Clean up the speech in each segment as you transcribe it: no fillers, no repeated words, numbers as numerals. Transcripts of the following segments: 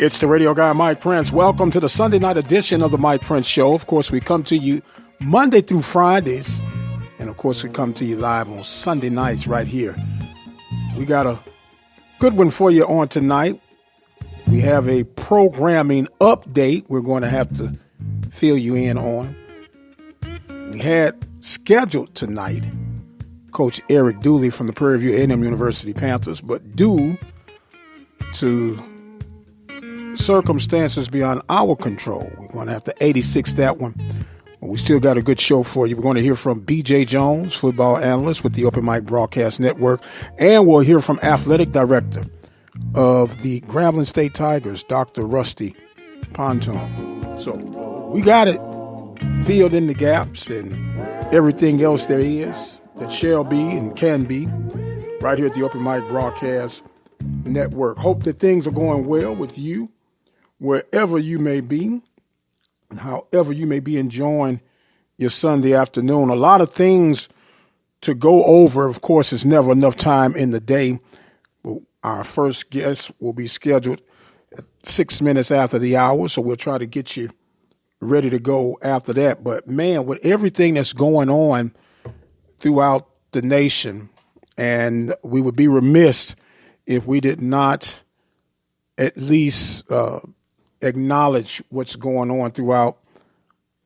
It's the radio guy, Mike Prince. Welcome to the Sunday night edition of the Mike Prince Show. Of course, we come to you Monday through Fridays. And, of course, we come to you live on Sunday nights right here. We got a good one for you on tonight. We have a programming update we're going to have to fill you in on. We had scheduled tonight Coach Eric Dooley from the Prairie View A&M University Panthers, but due to circumstances beyond our control, we're going to have to 86 that one. But we still got a good show for you. We're going to hear from B.J. Jones, football analyst with the Open Mic Broadcast Network, and we'll hear from athletic director of the Grambling State Tigers, Dr. Rusty Ponton. So we got it filled in the gaps and everything else there is that shall be and can be right here at the Open Mic Broadcast Network. Hope that things are going well with you wherever you may be and however you may be enjoying your Sunday afternoon. A lot of things to go over. Of course, it's never enough time in the day. But our first guest will be scheduled at 6 minutes after the hour, so we'll try to get you ready to go after that. But, man, with everything that's going on throughout the nation, and we would be remiss if we did not at least acknowledge what's going on throughout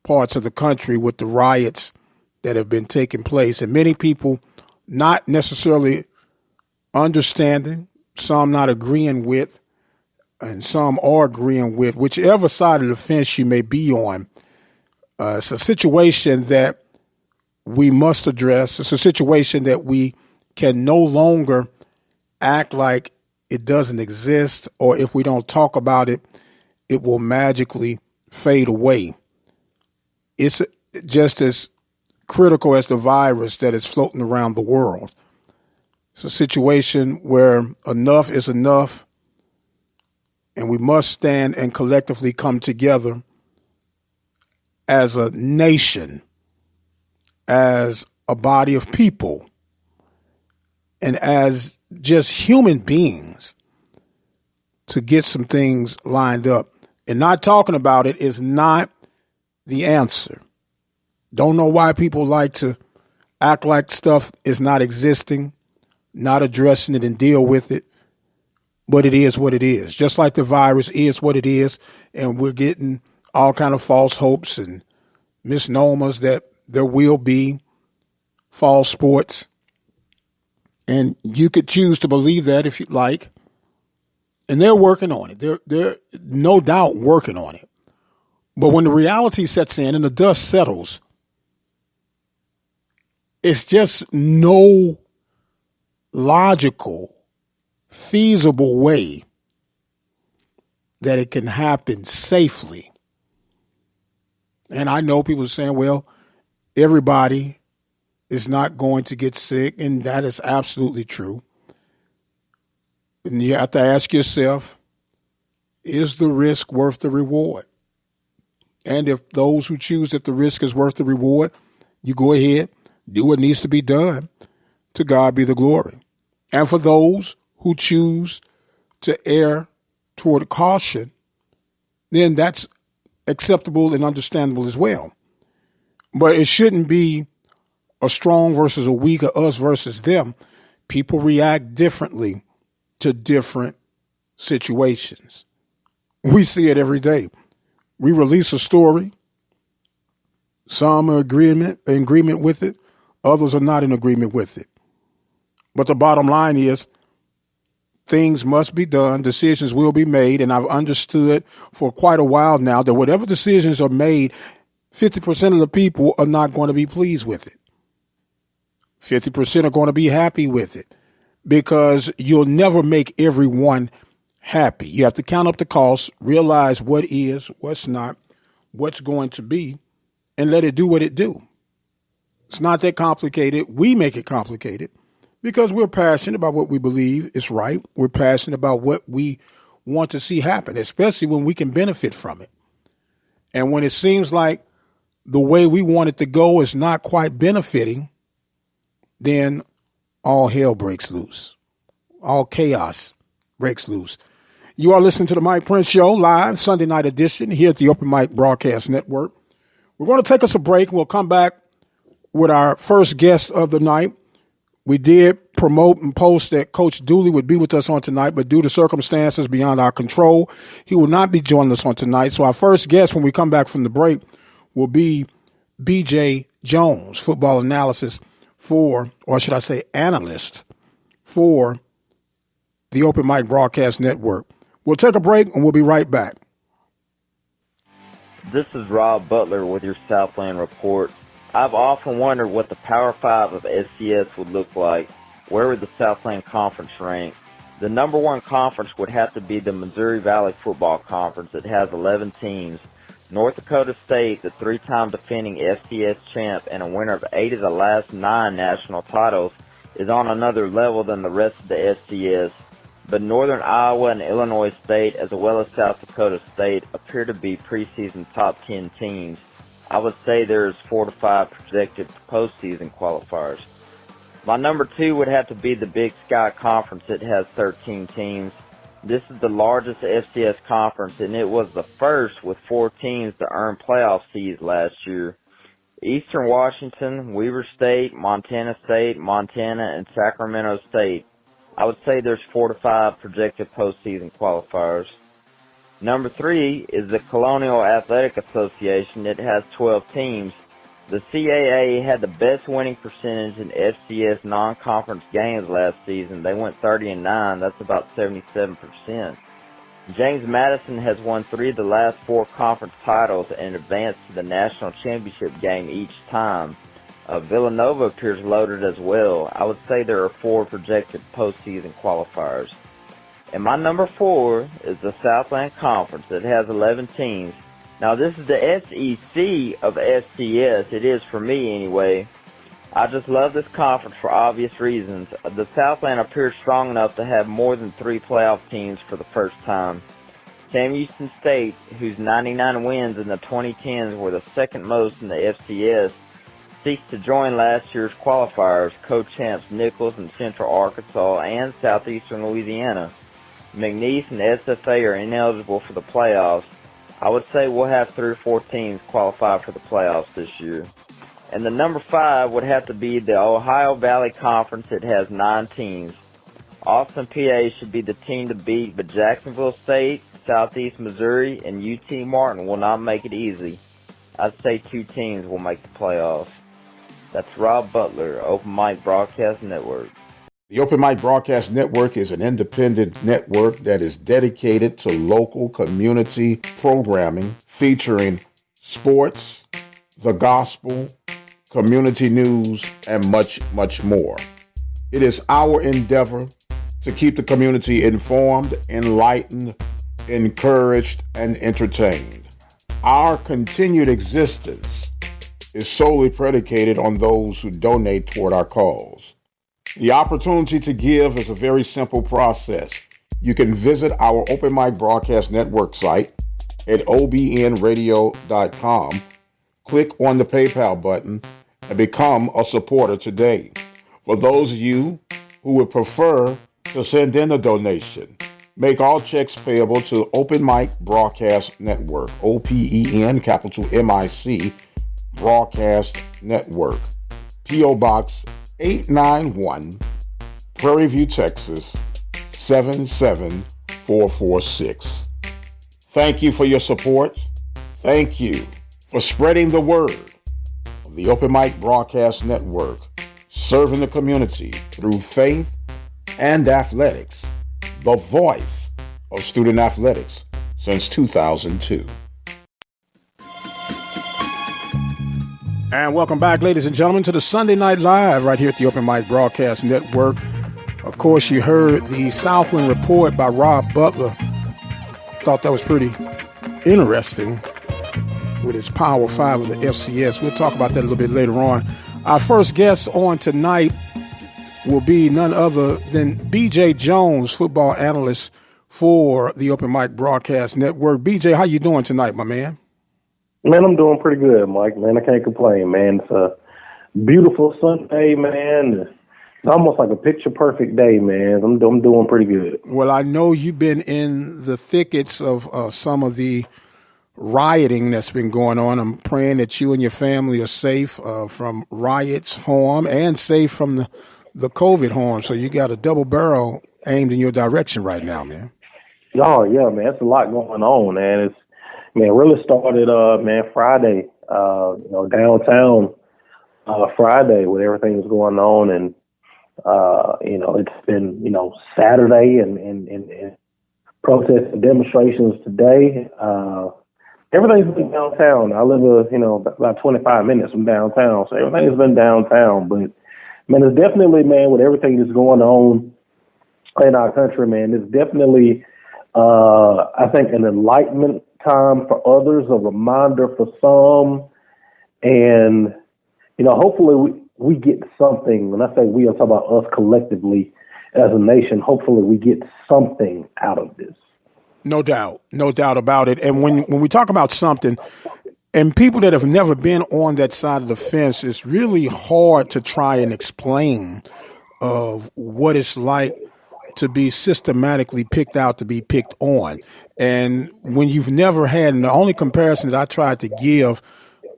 parts of the country with the riots that have been taking place. And many people not necessarily understanding, some not agreeing with, and some are agreeing with, whichever side of the fence you may be on. It's a situation that we must address. It's a situation that we can no longer act like it doesn't exist, or if we don't talk about it, it will magically fade away. It's just as critical as the virus that is floating around the world. It's a situation where enough is enough, and we must stand and collectively come together as a nation, as a body of people, and as just human beings to get some things lined up. And not talking about it is not the answer. Don't know why people like to act like stuff is not existing, not addressing it and deal with it. But it is what it is. Just like the virus is what it is, and we're getting all kind of false hopes and misnomers that there will be fall sports. And you could choose to believe that if you'd like. And they're working on it. They're no doubt working on it. But when the reality sets in and the dust settles, it's just no logical, feasible way that it can happen safely. And I know people are saying, well, everybody is not going to get sick, and that is absolutely true. And you have to ask yourself, is the risk worth the reward? And if those who choose that the risk is worth the reward, you go ahead, do what needs to be done. To God be the glory. And for those who choose to err toward caution, then that's acceptable and understandable as well. But it shouldn't be a strong versus a weak, or us versus them. People react differently to different situations. We see it every day. We release a story. Some are in agreement with it. Others are not in agreement with it. But the bottom line is things must be done. Decisions will be made. And I've understood for quite a while now that whatever decisions are made, 50% of the people are not going to be pleased with it. 50% are going to be happy with it, because you'll never make everyone happy. You have to count up the costs, realize what is, what's not, what's going to be, and let it do what it do. It's not that complicated. We make it complicated because we're passionate about what we believe is right. We're passionate about what we want to see happen, especially when we can benefit from it. And when it seems like the way we want it to go is not quite benefiting, then all hell breaks loose. All chaos breaks loose. You are listening to the Mike Prince Show, live Sunday night edition here at the Open Mic Broadcast Network. We're going to take us a break. We'll come back with our first guest of the night. We did promote and post that Coach Dooley would be with us on tonight, but due to circumstances beyond our control, he will not be joining us on tonight. So our first guest when we come back from the break will be B.J. Jones, football analysis for, or should I say analyst for the Open Mic Broadcast Network. We'll take a break and we'll be right back. This is Rob Butler with your Southland Report. I've often wondered what the Power 5 of FCS would look like. Where would the Southland Conference rank? The number one conference would have to be the Missouri Valley Football Conference. It has 11 teams. North Dakota State, the three-time defending FCS champ and a winner of 8 of the last 9 national titles, is on another level than the rest of the FCS. But Northern Iowa and Illinois State, as well as South Dakota State, appear to be preseason top 10 teams. I would say there's 4 to 5 projected postseason qualifiers. My number 2 would have to be the Big Sky Conference. It has 13 teams. This is the largest FCS conference, and it was the first with 4 teams to earn playoff seeds last year. Eastern Washington, Weber State, Montana, and Sacramento State. I would say there's 4 to 5 projected postseason qualifiers. Number 3 is the Colonial Athletic Association. It has 12 teams. The CAA had the best winning percentage in FCS non-conference games last season. They went 30-9. That's about 77%. James Madison has won 3 of the last 4 conference titles and advanced to the national championship game each time. Villanova appears loaded as well. I would say there are 4 projected postseason qualifiers. And my number 4 is the Southland Conference. It has 11 teams. Now, this is the SEC of FCS. It is for me anyway. I just love this conference for obvious reasons. The Southland appears strong enough to have more than 3 playoff teams for the first time. Sam Houston State, whose 99 wins in the 2010s were the second most in the FCS, seeks to join last year's qualifiers, co-champs Nichols and Central Arkansas and Southeastern Louisiana. McNeese and SFA are ineligible for the playoffs. I would say we'll have 3 or 4 teams qualify for the playoffs this year. And the number 5 would have to be the Ohio Valley Conference. It has 9 teams. Austin, PA should be the team to beat, but Jacksonville State, Southeast Missouri, and UT Martin will not make it easy. I'd say 2 teams will make the playoffs. That's Rob Butler, Open Mic Broadcast Network. The Open Mic Broadcast Network is an independent network that is dedicated to local community programming featuring sports, the gospel, community news, and much, much more. It is our endeavor to keep the community informed, enlightened, encouraged, and entertained. Our continued existence is solely predicated on those who donate toward our cause. The opportunity to give is a very simple process. You can visit our Open Mic Broadcast Network site at obnradio.com, click on the PayPal button, and become a supporter today. For those of you who would prefer to send in a donation, make all checks payable to Open Mic Broadcast Network, OPEN, capital MIC, Broadcast Network, P.O. Box 891, Prairie View, Texas 77446. Thank you for your support. Thank you for spreading the word of the Open Mic Broadcast Network, serving the community through faith and athletics, the voice of student athletics since 2002. And welcome back, ladies and gentlemen, to the Sunday Night Live right here at the Open Mic Broadcast Network. Of course, you heard the Southland Report by Rob Butler. Thought that was pretty interesting with his Power 5 of the FCS. We'll talk about that a little bit later on. Our first guest on tonight will be none other than B.J. Jones, football analyst for the Open Mic Broadcast Network. B.J., how you doing tonight, my man? Man, I'm doing pretty good, Mike. Man, I can't complain, man. It's a beautiful Sunday, man. It's almost like a picture perfect day, man. I'm doing pretty good. Well, I know you've been in the thickets of some of the rioting that's been going on. I'm praying that you and your family are safe from riots, harm, and safe from the COVID harm. So you got a double barrel aimed in your direction right now, man. Oh yeah, man. It's a lot going on, man. It really started Friday, downtown Friday with everything that's going on, and it's been Saturday and protests and demonstrations today. Everything's been downtown. I live about 25 minutes from downtown, so everything has been downtown. But man, it's definitely, man, with everything that's going on in our country, man, it's definitely I think an enlightenment time for others, a reminder for some, and hopefully we get something. When I say we, I'm talking about us collectively as a nation. Hopefully we get something out of this. No doubt about it. And when we talk about something, and people that have never been on that side of the fence, it's really hard to try and explain of what it's like to be systematically picked out to be picked on. And when you've never had, and the only comparison that I tried to give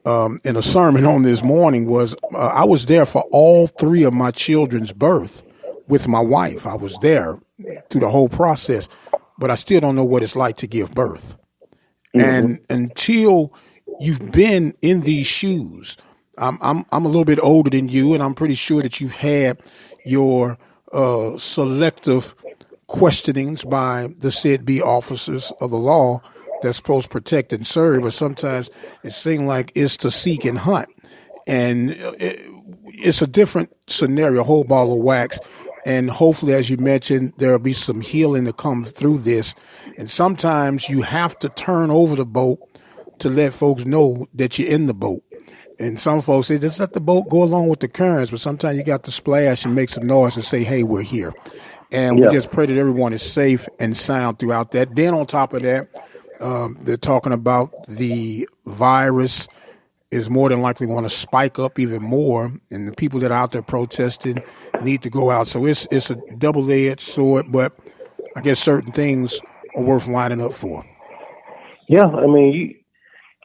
in a sermon on this morning was I was there for all three of my children's birth with my wife. I was there through the whole process, but I still don't know what it's like to give birth. Mm-hmm. And until you've been in these shoes, I'm a little bit older than you, and I'm pretty sure that you've had your selective questionings by the said be officers of the law that's supposed to protect and serve, but sometimes it seems like it's to seek and hunt. And it's a different scenario, a whole ball of wax. And hopefully, as you mentioned, there'll be some healing to come through this. And sometimes you have to turn over the boat to let folks know that you're in the boat. And some folks say, just let the boat go along with the currents. But sometimes you got to splash and make some noise and say, hey, we're here. And we just pray that everyone is safe and sound throughout that. Then on top of that, they're talking about the virus is more than likely going to spike up even more, and the people that are out there protesting need to go out. So it's a double-edged sword, but I guess certain things are worth lining up for. Yeah, I mean,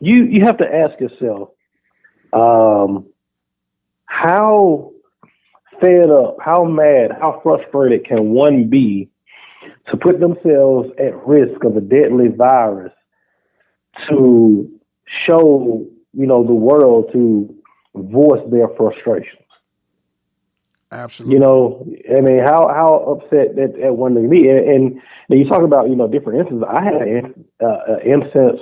you have to ask yourself, how fed up, how mad, how frustrated can one be to put themselves at risk of a deadly virus to show the world to voice their frustrations? Absolutely. I mean, how upset that one can be. And you talk about, different instances. I had an instance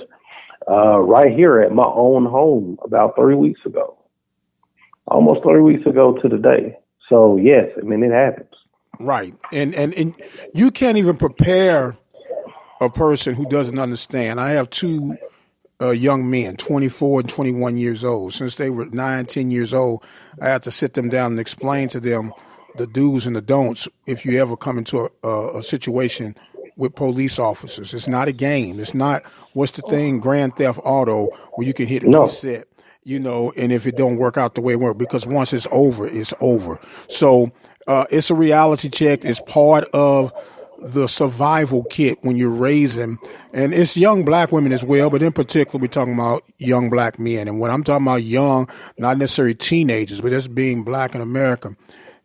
right here at my own home about 3 weeks ago, almost 3 weeks ago to the day. So, yes, I mean, it happens. Right. And you can't even prepare a person who doesn't understand. I have two young men, 24 and 21 years old. Since they were 9, 10 years old, I had to sit them down and explain to them the do's and the don'ts if you ever come into a situation with police officers. It's not a game. It's not, what's the thing, Grand Theft Auto, where you can hit reset, and if it don't work out the way it works, because once it's over, it's over. So it's a reality check. It's part of the survival kit when you're raising, and it's young black women as well, but in particular, we're talking about young black men. And when I'm talking about young, not necessarily teenagers, but just being black in America,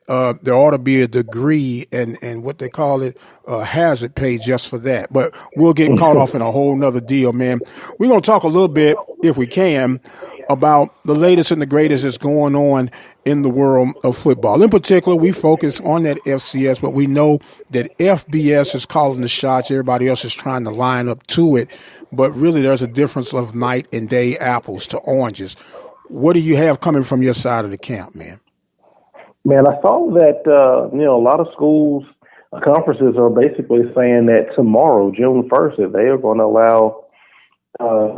there ought to be a degree and what they call it, hazard pay just for that. But we'll get caught off in a whole nother deal, man. We're going to talk a little bit, if we can, about the latest and the greatest that's going on in the world of football. In particular, we focus on that FCS, but we know that FBS is calling the shots. Everybody else is trying to line up to it. But really, there's a difference of night and day, apples to oranges. What do you have coming from your side of the camp, man? Man, I saw that, a lot of schools, conferences are basically saying that tomorrow, June 1st, that they are going to allow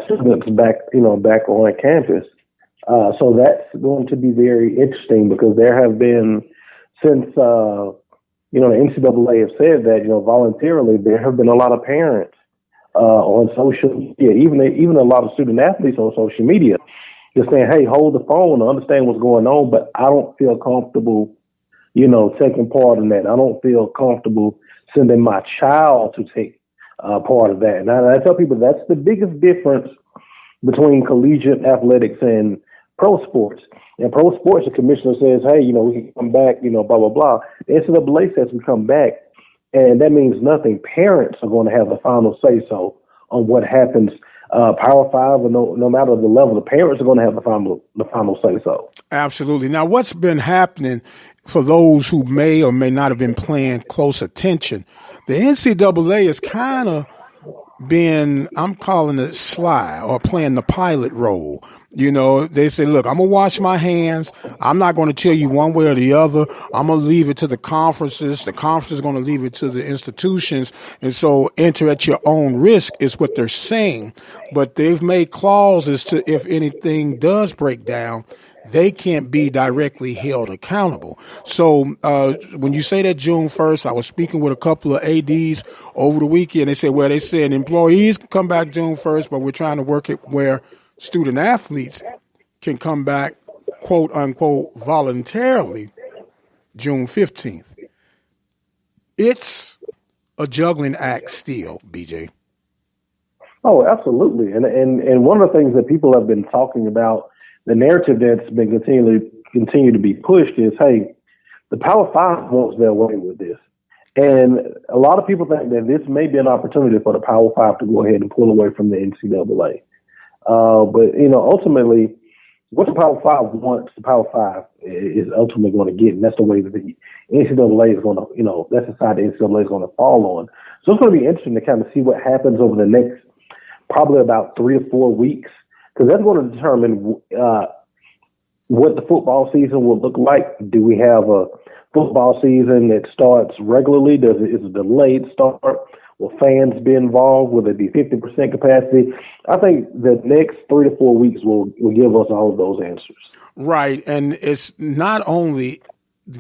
students back on campus. So that's going to be very interesting because there have been, since, the NCAA have said that, voluntarily, there have been a lot of parents on social media, even a lot of student athletes on social media, just saying, hey, hold the phone, I understand what's going on, but I don't feel comfortable taking part in that. I don't feel comfortable sending my child to take part of that. And I tell people that's the biggest difference between collegiate athletics and pro sports. In pro sports, the commissioner says, hey, we can come back, blah, blah, blah. The NCAA says we come back, and that means nothing. Parents are going to have the final say-so on what happens. Power 5, or no matter the level, the parents are going to have the final say-so. Absolutely. Now, what's been happening for those who may or may not have been paying close attention, the NCAA is kind of been, I'm calling it sly, or playing the pilot role. They say, look, I'm going to wash my hands. I'm not going to tell you one way or the other. I'm going to leave it to the conferences. The conference is going to leave it to the institutions. And so enter at your own risk is what they're saying. But they've made clauses to, if anything does break down, they can't be directly held accountable. So when you say that June 1st, I was speaking with a couple of ADs over the weekend. They said employees can come back June 1st, but we're trying to work it where student athletes can come back, quote unquote, voluntarily June 15th. It's a juggling act still, BJ. Oh, absolutely. And one of the things that people have been talking about, the narrative that's been continue to be pushed is, hey, the Power 5 wants their way with this. And a lot of people think that this may be an opportunity for the Power 5 to go ahead and pull away from the NCAA. But ultimately, what the Power 5 wants, the Power 5 is ultimately going to get, and that's the way that the NCAA is going to, that's the side the NCAA is going to fall on. So it's going to be interesting to kind of see what happens over the next probably about 3 to 4 weeks, because that's going to determine what the football season will look like. Do we have a football season that starts regularly? Is it a delayed start? Will fans be involved? Will it be 50% capacity? I think the next 3 to 4 weeks will give us all of those answers. Right. And it's not only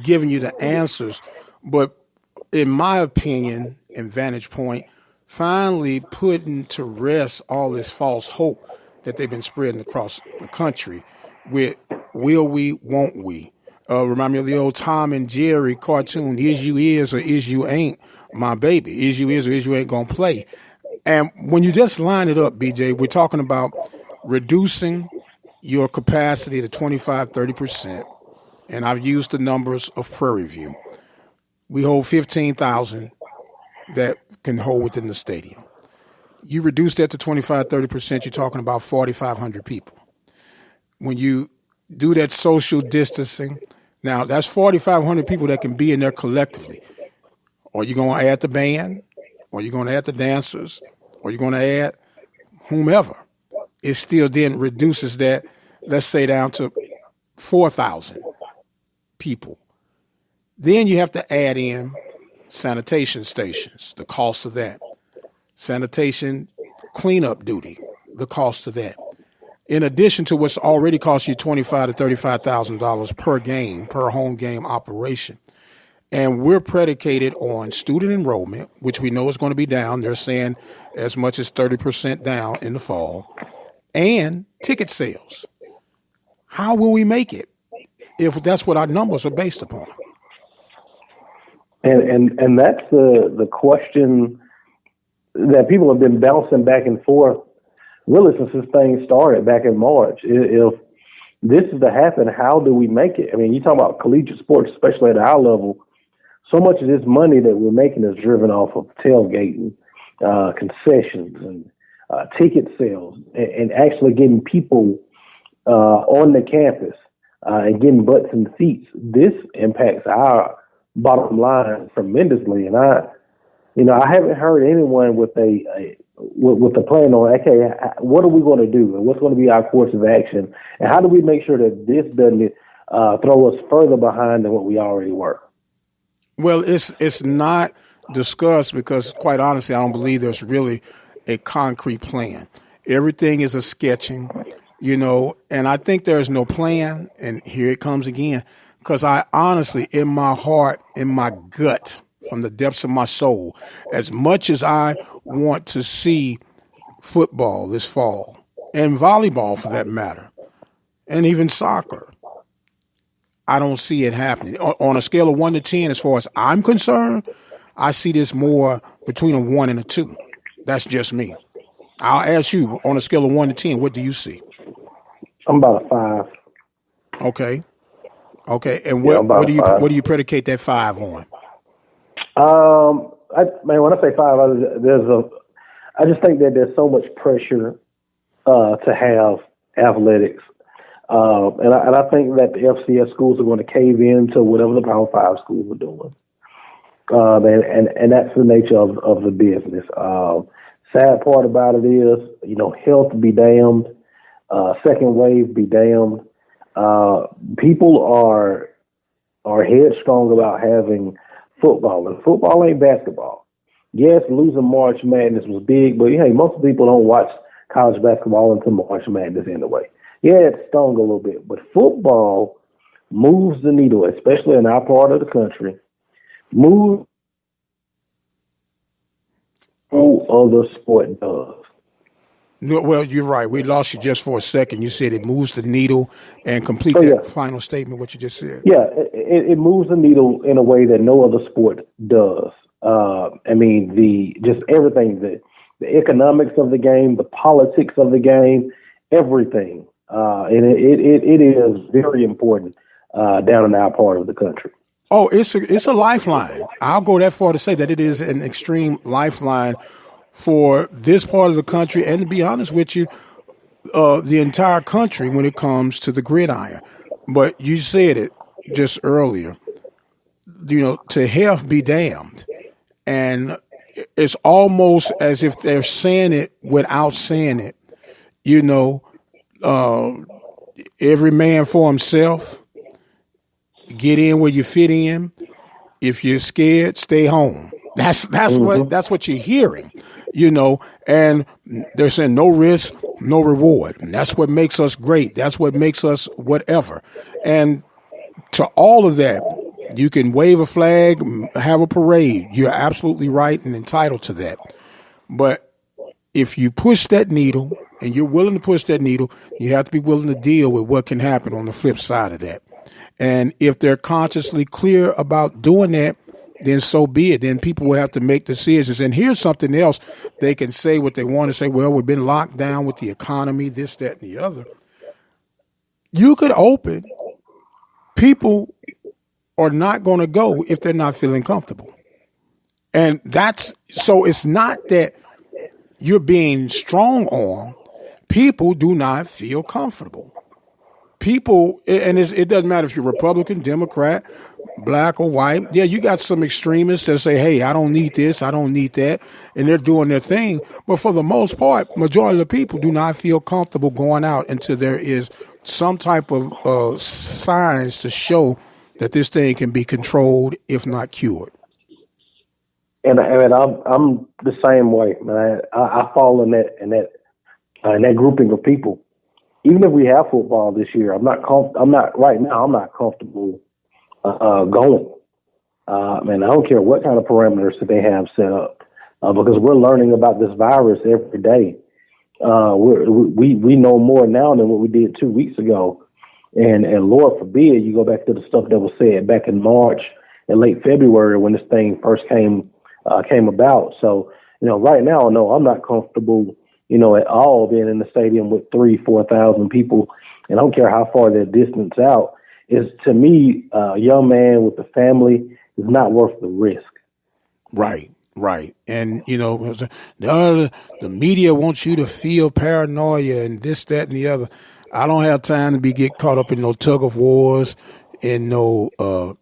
giving you the answers, but in my opinion and vantage point, finally putting to rest all this false hope that they've been spreading across the country with will we, won't we? Remind me of the old Tom and Jerry cartoon, is you is or is you ain't my baby, is you is or is you ain't gonna play. And when you just line it up, BJ, we're talking about reducing your capacity to 25, 30%. And I've used the numbers of Prairie View. We hold 15,000 that can hold within the stadium. You reduce that to 25, 30%, you're talking about 4,500 people. When you do that social distancing, now that's 4,500 people that can be in there collectively. Are you going to add the band? Or are you going to add the dancers? Or are you going to add whomever? It still then reduces that, let's say, down to 4,000 people. Then you have to add in sanitation stations, the cost of that. Sanitation cleanup duty, the cost of that. In addition to what's already cost you $25,000 to $35,000 per game, per home game operation. And we're predicated on student enrollment, which we know is going to be down. They're saying as much as 30% down in the fall, and ticket sales. How will we make it if that's what our numbers are based upon? And that's the question that people have been bouncing back and forth really since this thing started back in March. If this is to happen, how do we make it? I mean, you talk about collegiate sports, especially at our level, so much of this money that we're making is driven off of tailgating, concessions, and ticket sales, and actually getting people on the campus and getting butts in seats. This impacts our bottom line tremendously, and I haven't heard anyone with a plan on, okay, what are we going to do, and what's going to be our course of action, and how do we make sure that this doesn't throw us further behind than what we already were? Well, it's not discussed because, quite honestly, I don't believe there's really a concrete plan. Everything is a sketching, and I think there's no plan, and here it comes again, because I honestly, in my heart, in my gut, from the depths of my soul, as much as I want to see football this fall, and volleyball for that matter, and even soccer, I don't see it happening. On a scale of 1 to 10, as far as I'm concerned, I see this more between a 1 and a 2. That's just me. I'll ask you, on a scale of 1 to 10, what do you see? I'm about a 5. Okay. And Yeah, what about a 5. do you predicate that 5 on? When I say 5, I just think that there's so much pressure to have athletics, and I think that the FCS schools are going to cave into whatever the Power 5 schools are doing, and that's the nature of the business. Sad part about it is, health be damned, second wave be damned. People are headstrong about having football, and football ain't basketball. Yes, losing March Madness was big, but hey, most people don't watch college basketball until March Madness anyway. Yeah, it stung a little bit, but football moves the needle, especially in our part of the country. Move no other sport does. No, well, you're right. We lost you just for a second. You said it moves the needle, and complete that final statement, what you just said. Yeah, it moves the needle in a way that no other sport does. Just everything, the economics of the game, the politics of the game, everything. And it is very important down in our part of the country. Oh, it's a lifeline. I'll go that far to say that it is an extreme lifeline for this part of the country, and to be honest with you, the entire country when it comes to the gridiron. But you said it just earlier, to health be damned. And it's almost as if they're saying it without saying it. Every man for himself. Get in where you fit in. If you're scared, stay home. That's what you're hearing, and they're saying no risk, no reward. And that's what makes us great. That's what makes us whatever. And to all of that, you can wave a flag, have a parade. You're absolutely right and entitled to that. But if you push that needle and you're willing to push that needle, you have to be willing to deal with what can happen on the flip side of that. And if they're consciously clear about doing that, then so be it. Then people will have to make decisions. And here's something else. They can say what they want to say. Well, we've been locked down with the economy, this, that, and the other. You could open. People are not going to go if they're not feeling comfortable. And so it's not that you're being strong on. People do not feel comfortable. People, and it doesn't matter if you're Republican, Democrat, black or white. Yeah, you got some extremists that say, hey, I don't need this, I don't need that, and they're doing their thing. But for the most part, majority of the people do not feel comfortable going out until there is some type of signs to show that this thing can be controlled, if not cured. And I'm the same way, man. I fall in that grouping of people. Even if we have football this year, I'm not comfortable going. And I don't care what kind of parameters that they have set up, because we're learning about this virus every day. We know more now than what we did 2 weeks ago. And Lord forbid you go back to the stuff that was said back in March and late February when this thing first came about. So, right now, no, I'm not comfortable, at all being in the stadium with 3,000-4,000 people. And I don't care how far they're distance out. Is to me, a young man with a family is not worth the risk. Right. And, the media wants you to feel paranoia and this, that, and the other. I don't have time to get caught up in no tug of wars, in no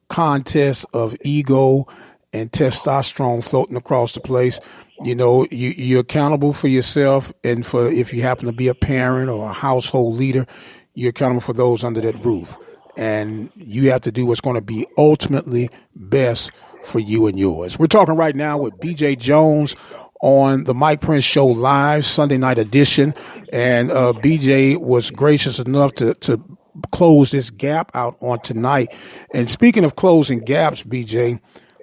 contest of ego and testosterone floating across the place. You're accountable for yourself, and for if you happen to be a parent or a household leader, you're accountable for those under that roof. And you have to do what's going to be ultimately best for you and yours. We're talking right now with B.J. Jones on the Mike Prince Show Live, Sunday night edition. And B.J. was gracious enough to close this gap out on tonight. And speaking of closing gaps, B.J.,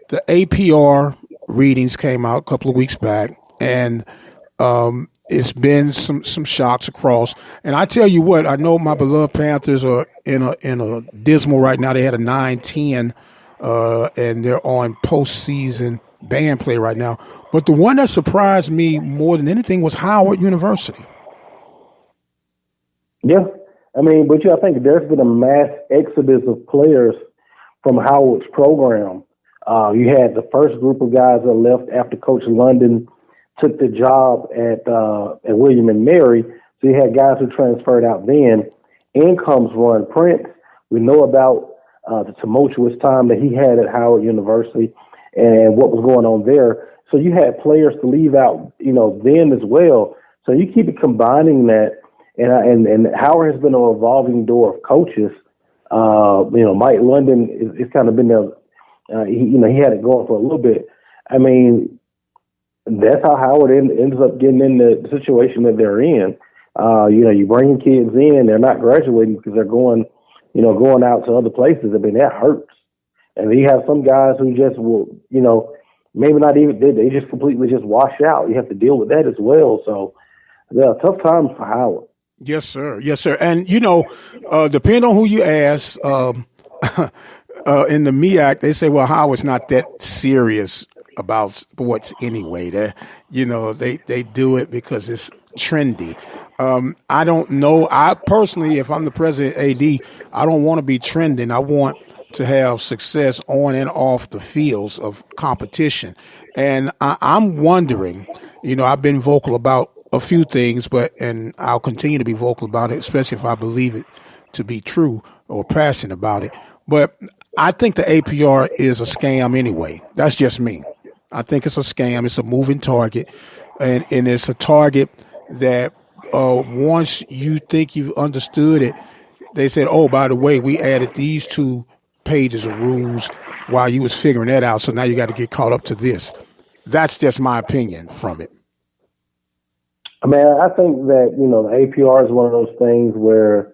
the APR readings came out a couple of weeks back. And it's been some shocks across. And I tell you what, I know my beloved Panthers are in a dismal right now. They had a 9-10, and they're on postseason band play right now. But the one that surprised me more than anything was Howard University. Yeah, I mean, but I think there's been a mass exodus of players from Howard's program. You had the first group of guys that left after Coach London took the job at William and Mary. So you had guys who transferred out then. In comes Ron Prince. We know about the tumultuous time that he had at Howard University and what was going on there. So you had players to leave out, then as well. So you keep combining that, and Howard has been a revolving door of coaches. Mike London is kind of been there. He had it going for a little bit. I mean, that's how Howard ends up getting in the situation that they're in. You bring kids in, they're not graduating because they're going out to other places. I mean, that hurts. And you have some guys who just will, maybe not even, they just completely just wash out. You have to deal with that as well. So, yeah, tough times for Howard. Yes, sir. Yes, sir. And, depending on who you ask, in the MEAC, they say, well, Howard's not that serious about sports anyway. They do it because it's trendy. I don't know. I personally, if I'm the president AD, I don't want to be trending. I want to have success on and off the fields of competition. And I'm wondering, I've been vocal about a few things, and I'll continue to be vocal about it, especially if I believe it to be true or passionate about it. But I think the APR is a scam anyway. That's just me. I think it's a scam. It's a moving target, and it's a target that once you think you've understood it, they said, oh, by the way, we added these 2 pages of rules while you was figuring that out, so now you got to get caught up to this. That's just my opinion from it. I mean, I think that, the APR is one of those things where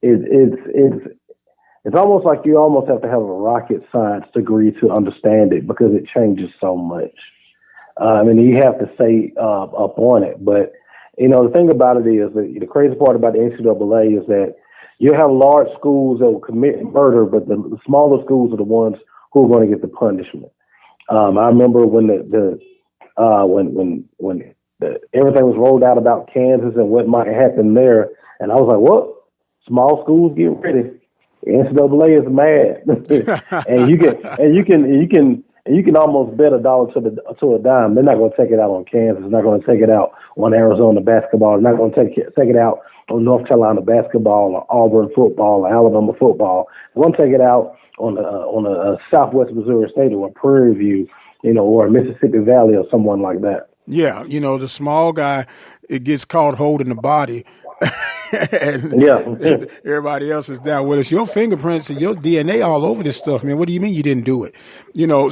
it's almost like you almost have to have a rocket science degree to understand it because it changes so much. You have to stay up on it. But, the thing about it is that the crazy part about the NCAA is that you have large schools that will commit murder, but the smaller schools are the ones who are going to get the punishment. I remember when everything was rolled out about Kansas and what might happen there, and I was like, "What? Small schools get ready." The NCAA is mad, and you can almost bet $1 to a dime. They're not going to take it out on Kansas. They're not going to take it out on Arizona basketball. They're not going to take it out on North Carolina basketball or Auburn football or Alabama football. They're going to take it out on a Southwest Missouri State or a Prairie View, or a Mississippi Valley or someone like that. Yeah, the small guy, it gets caught holding the body. and everybody else is down. Well, it's your fingerprints and your DNA all over this stuff, man. What do you mean you didn't do it?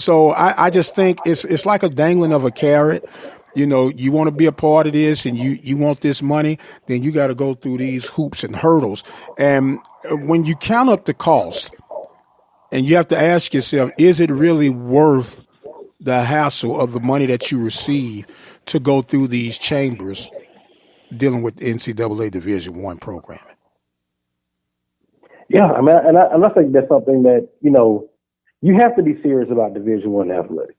So I just think it's like a dangling of a carrot. You want to be a part of this and you want this money, then you got to go through these hoops and hurdles. And when you count up the cost, and you have to ask yourself, is it really worth the hassle of the money that you receive to go through these chambers dealing with NCAA Division I programming? Yeah, I mean, and I think that's something that, you have to be serious about Division I athletics.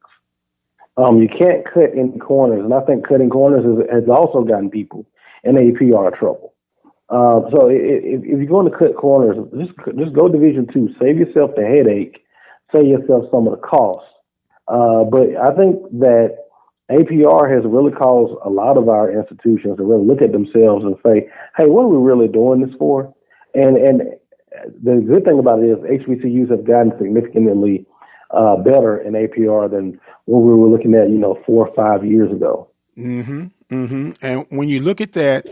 You can't cut any corners, and I think cutting corners has also gotten people in APR trouble. So if you're going to cut corners, just go Division II. Save yourself the headache. Save yourself some of the costs. But I think that APR has really caused a lot of our institutions to really look at themselves and say, hey, what are we really doing this for? And the good thing about it is HBCUs have gotten significantly better in APR than what we were looking at, 4 or 5 years ago. Mm-hmm. Mm-hmm. And when you look at that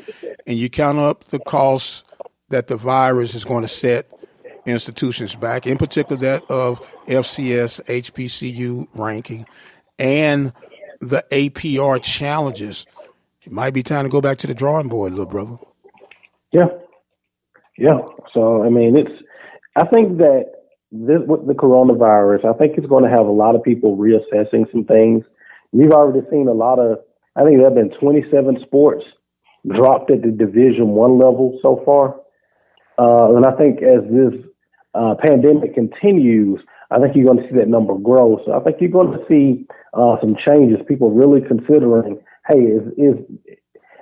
and you count up the costs that the virus is going to set institutions back, in particular that of FCS, HBCU ranking, and the APR challenges, it might be time to go back to the drawing board, little brother. Yeah. Yeah. So, I mean, I think that with the coronavirus, I think it's going to have a lot of people reassessing some things. We've already seen a lot of I think there have been 27 sports dropped at the Division I level so far. And I think as this pandemic continues, I think you're going to see that number grow. So I think you're going to see some changes. People really considering, hey, is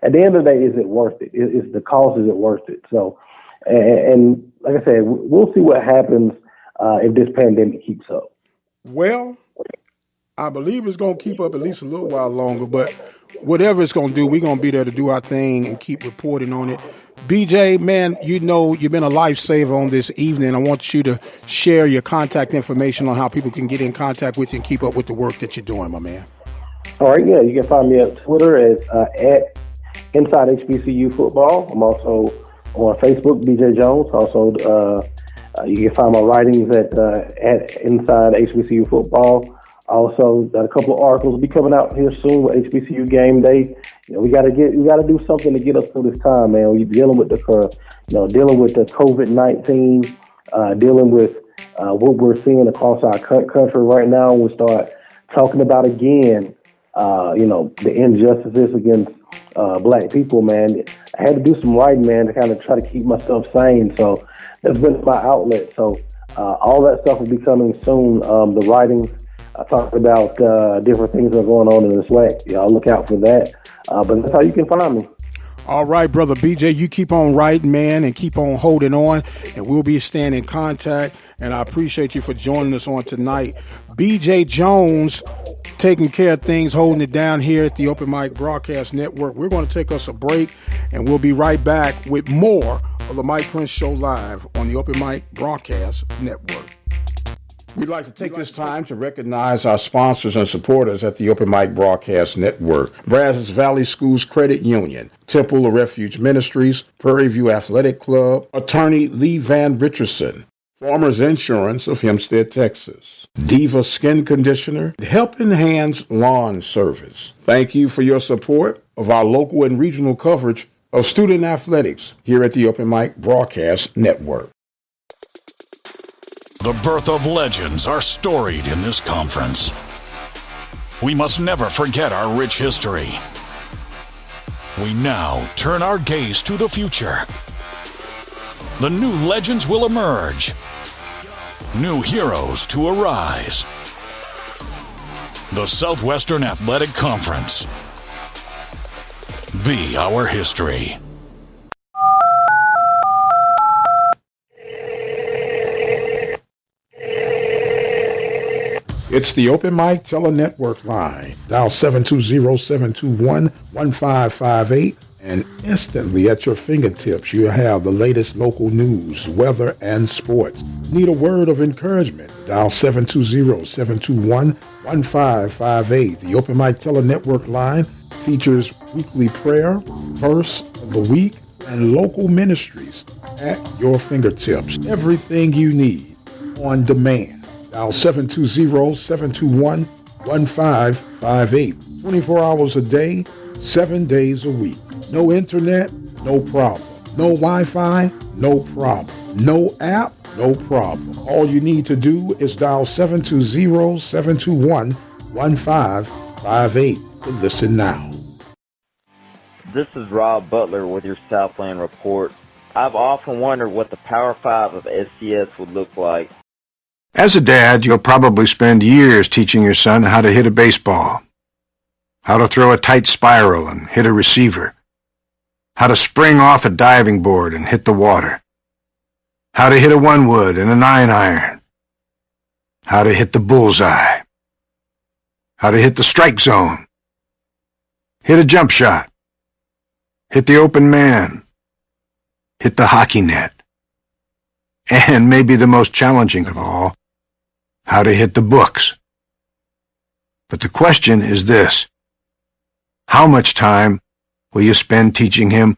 at the end of the day, is it worth it? Is the cost, is it worth it? So, and like I said, we'll see what happens if this pandemic keeps up. Well, I believe it's going to keep up at least a little while longer, but whatever it's going to do, we're going to be there to do our thing and keep reporting on it. BJ, man, you know you've been a lifesaver on this evening. I want you to share your contact information on how people can get in contact with you and keep up with the work that you're doing, my man. All right, yeah, you can find me on Twitter as at Inside HBCU Football. I'm also on Facebook, BJ Jones. Also, you can find my writings at Inside HBCU Football. Also, got a couple of articles will be coming out here soon with HBCU Game Day. You know, we got to do something to get us through this time, man. We're dealing with the COVID-19, dealing with what we're seeing across our country right now. We start talking about again, the injustices against Black people, man. I had to do some writing, man, to kind of try to keep myself sane. So that's been my outlet. So all that stuff will be coming soon. The writings. I talked about different things that are going on in this way. Y'all look out for that. But that's how you can find me. All right, brother BJ, you keep on writing, man, and keep on holding on, and we'll be staying in contact. And I appreciate you for joining us on tonight. BJ Jones, taking care of things, holding it down here at the Open Mic Broadcast Network. We're going to take us a break, and we'll be right back with more of the Mike Prince Show live on the Open Mic Broadcast Network. We'd like to take this time to recognize our sponsors and supporters at the Open Mic Broadcast Network: Brazos Valley Schools Credit Union, Temple of Refuge Ministries, Prairie View Athletic Club, Attorney Lee Van Richardson, Farmers Insurance of Hempstead, Texas, Diva Skin Conditioner, Helping Hands Lawn Service. Thank you for your support of our local and regional coverage of student athletics here at the Open Mic Broadcast Network. The birth of legends are storied in this conference. We must never forget our rich history. We now turn our gaze to the future. The new legends will emerge. New heroes to arise. The Southwestern Athletic Conference. Be our history. It's the Open Mic Tele-Network line. Dial 720-721-1558, and instantly at your fingertips, you'll have the latest local news, weather, and sports. Need a word of encouragement? Dial 720-721-1558. The Open Mic Tele-Network line features weekly prayer, verse of the week, and local ministries at your fingertips. Everything you need on demand. Dial 720-721-1558. 24 hours a day, 7 days a week. No internet? No problem. No Wi-Fi? No problem. No app? No problem. All you need to do is dial 720-721-1558 to listen now. This is Rob Butler with your Southland Report. I've often wondered what the Power 5 of SCS would look like. As a dad, you'll probably spend years teaching your son how to hit a baseball, how to throw a tight spiral and hit a receiver, how to spring off a diving board and hit the water, how to hit a 1-wood and a 9-iron, how to hit the bullseye, how to hit the strike zone, hit a jump shot, hit the open man, hit the hockey net, and maybe the most challenging of all, how to hit the books. But the question is this: how much time will you spend teaching him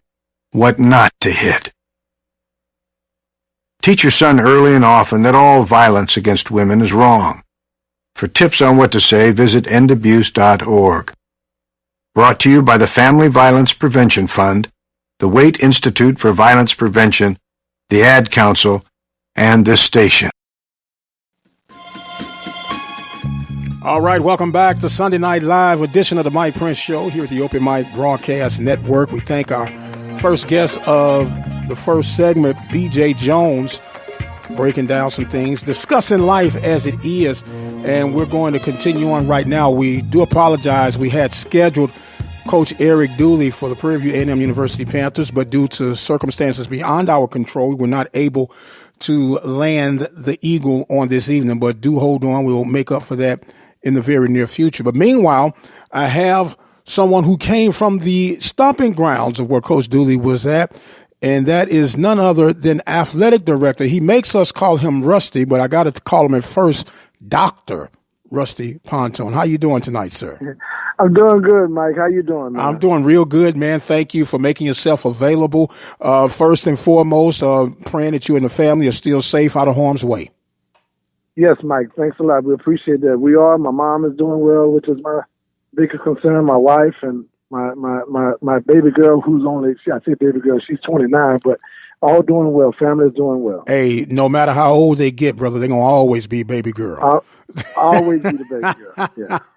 what not to hit? Teach your son early and often that all violence against women is wrong. For tips on what to say, visit endabuse.org. Brought to you by the Family Violence Prevention Fund, the Waite Institute for Violence Prevention, the Ad Council, and this station. All right, welcome back to Sunday Night Live edition of the Mike Prince Show here at the Open Mic Broadcast Network. We thank our first guest of the first segment, B.J. Jones, breaking down some things, discussing life as it is, and we're going to continue on right now. We do apologize. We had scheduled Coach Eric Dooley for the Prairie View A&M University Panthers, but due to circumstances beyond our control, we were not able to land the Eagle on this evening, but do hold on. We will make up for that in the very near future. But meanwhile, I have someone who came from the stomping grounds of where Coach Dooley was at, and that is none other than athletic director. He makes us call him Rusty, but I got to call him at first Dr. Rusty Ponton. How you doing tonight, sir? I'm doing good, Mike. How you doing, man? I'm doing real good, man. Thank you for making yourself available. First and foremost, praying that you and the family are still safe out of harm's way. Yes, Mike. Thanks a lot. We appreciate that. We are. My mom is doing well, which is my biggest concern. My wife and my baby girl, who's I say baby girl, she's 29, but all doing well. Family is doing well. Hey, no matter how old they get, brother, they're going to always be baby girl. I'll always be the baby girl.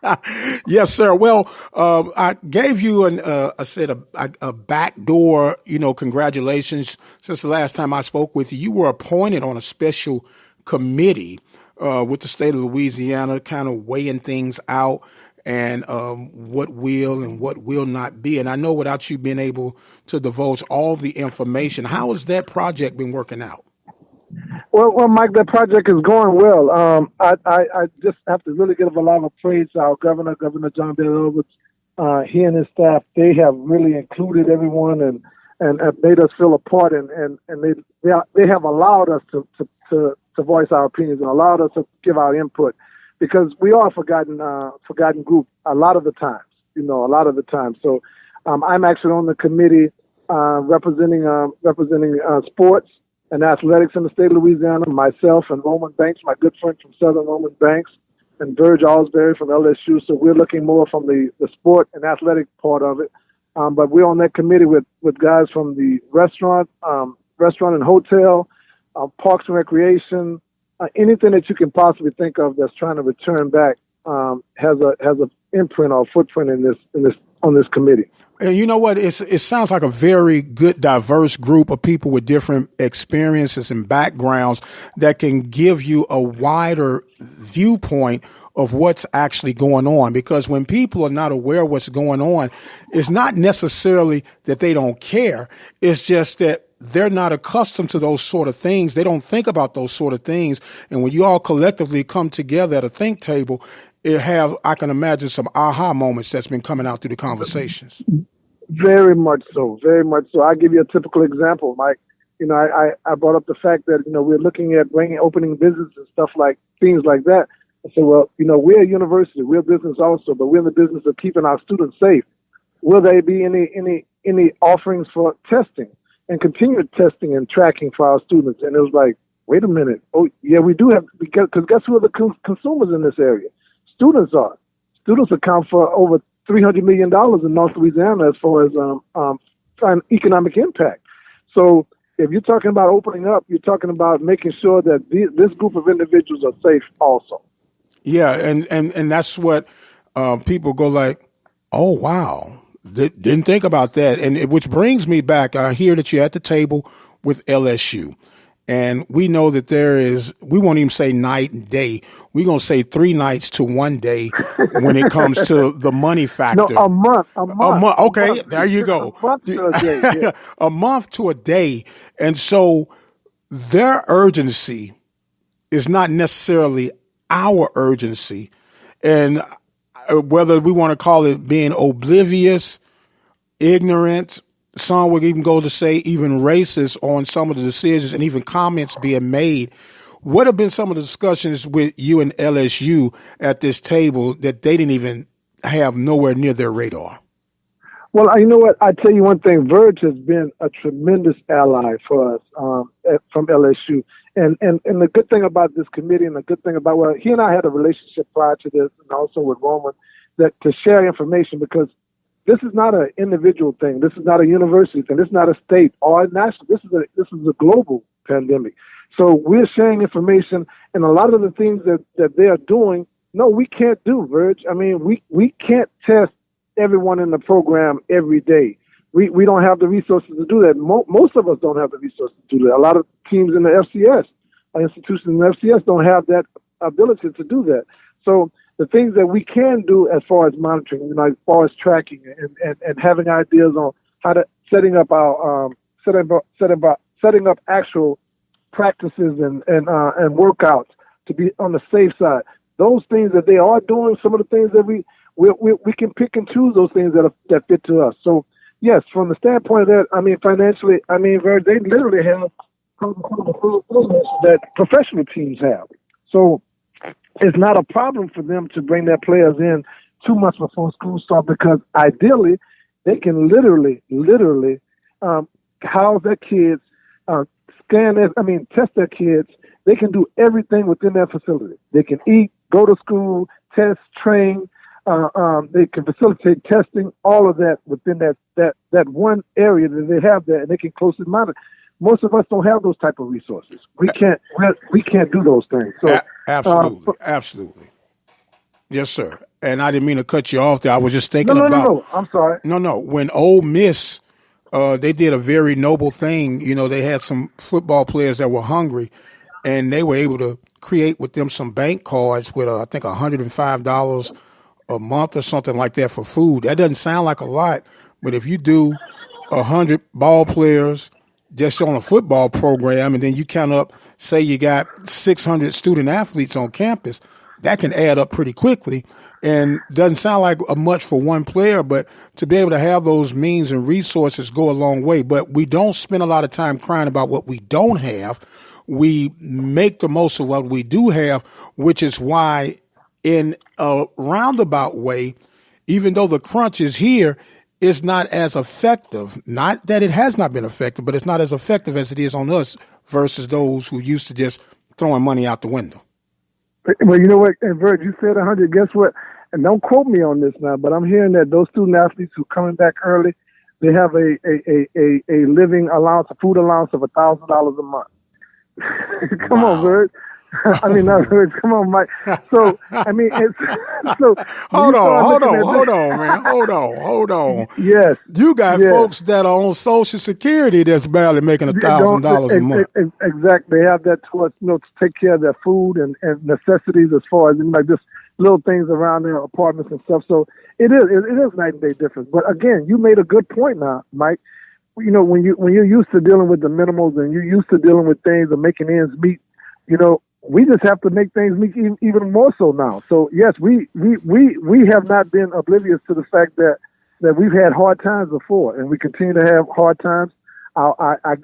Yeah. Yes, sir. Well, I gave you a backdoor, congratulations. Since the last time I spoke with you, you were appointed on a special committee with the state of Louisiana, kind of weighing things out and what will and what will not be. And I know without you being able to divulge all the information, how has that project been working out? Well, Mike, that project is going well. I just have to really give a lot of praise to our Governor John Bel Edwards. He and his staff, they have really included everyone and made us feel a part, and they have allowed us to voice our opinions and allowed us to give our input, because we are a forgotten group a lot of the times. So I'm actually on the committee representing sports and athletics in the state of Louisiana. Myself and Roman Banks, my good friend from Southern Roman Banks, and Verge Osbury from LSU. So we're looking more from the sport and athletic part of it. But we're on that committee with guys from the restaurant and hotel, parks and recreation, anything that you can possibly think of that's trying to return back has a imprint or footprint on this committee. And you know what? It sounds like a very good, diverse group of people with different experiences and backgrounds that can give you a wider viewpoint of what's actually going on. Because when people are not aware of what's going on, it's not necessarily that they don't care. It's just that they're not accustomed to those sort of things. They don't think about those sort of things. And when you all collectively come together at a think table, I can imagine some aha moments that's been coming out through the conversations. Very much so. Very much so. I'll give you a typical example, Mike. I brought up the fact that, we're looking at opening business and things like that. I said, well, we're a university, we're a business also, but we're in the business of keeping our students safe. Will there be any offerings for testing and continued testing and tracking for our students? And it was like, wait a minute. Oh, yeah, we do have, because guess who are the consumers in this area? Students are. Students account for over $300 million in North Louisiana as far as economic impact. So if you're talking about opening up, you're talking about making sure that this group of individuals are safe also. Yeah, and that's what people go like, oh, wow, didn't think about that. And which brings me back. I hear that you're at the table with LSU. And we know that we won't even say night and day. We're going to say 3 nights to 1 day when it comes to the money factor. No, a month. Okay, there you go. A month to a day. Yeah. A month to a day. And so their urgency is not necessarily our urgency. And whether we want to call it being oblivious, ignorant, some would even go to say even racist on some of the decisions and even comments being made. What have been some of the discussions with you and LSU at this table that they didn't even have nowhere near their radar? Well, you know what? I tell you one thing. Verge has been a tremendous ally for us from LSU. And the good thing about this committee and the good thing about, he and I had a relationship prior to this and also with Roman, that to share information, because this is not an individual thing. This is not a university thing. This is not a state or a national. This is a global pandemic. So we're sharing information, and a lot of the things that they are doing No, we can't do, Verge. I mean, we can't test everyone in the program every day. We don't have the resources to do that. Most of us don't have the resources to do that. A lot of teams in the FCS, institutions in the FCS, don't have that ability to do that. So the things that we can do as far as monitoring, you know, as far as tracking and having ideas on how to setting up actual practices and workouts to be on the safe side. Those things that they are doing, some of the things that we can pick and choose those things that fit to us. So yes, from the standpoint of that, I mean, financially, I mean, they literally have that professional teams have. So it's not a problem for them to bring their players in 2 months before school starts, because ideally they can literally house their kids, test their kids. They can do everything within their facility. They can eat, go to school, test, train. They can facilitate testing, all of that within that one area that they have there, and they can closely monitor. Most of us don't have those type of resources. We can't do those things. So absolutely. Yes, sir. And I didn't mean to cut you off there. I was just thinking about. No. I'm sorry. No. When Ole Miss, they did a very noble thing. You know, they had some football players that were hungry, and they were able to create with them some bank cards with I think $105 a month or something like that for food. That doesn't sound like a lot, but if you do 100 ball players just on a football program, and then you count up, say you got 600 student athletes on campus, that can add up pretty quickly. And doesn't sound like much for one player, but to be able to have those means and resources go a long way. But we don't spend a lot of time crying about what we don't have. We make the most of what we do have, which is why in a roundabout way, even though the crunch is here, it's not as effective. Not that it has not been effective, but it's not as effective as it is on us versus those who used to just throwing money out the window. Well, you know what, and Virg, you said 100. Guess what? And don't quote me on this now, but I'm hearing that those student athletes who are coming back early, they have a living allowance, a food allowance of $1,000 a month. Come on, Virg. I mean, not Virg. Come on, Mike. So, I mean, it's so. Hold on, man. Hold on. Yes. You got folks that are on Social Security that's barely making $1,000 a month. Exactly. They have that to take care of their food and necessities as far as like just little things around their apartments and stuff. So it is night and day difference. But again, you made a good point now, Mike. You know, when you're used to dealing with the minimals and you're used to dealing with things and making ends meet, you know, we just have to make things meet even more so now. So yes, we have not been oblivious to the fact that we've had hard times before, and we continue to have hard times.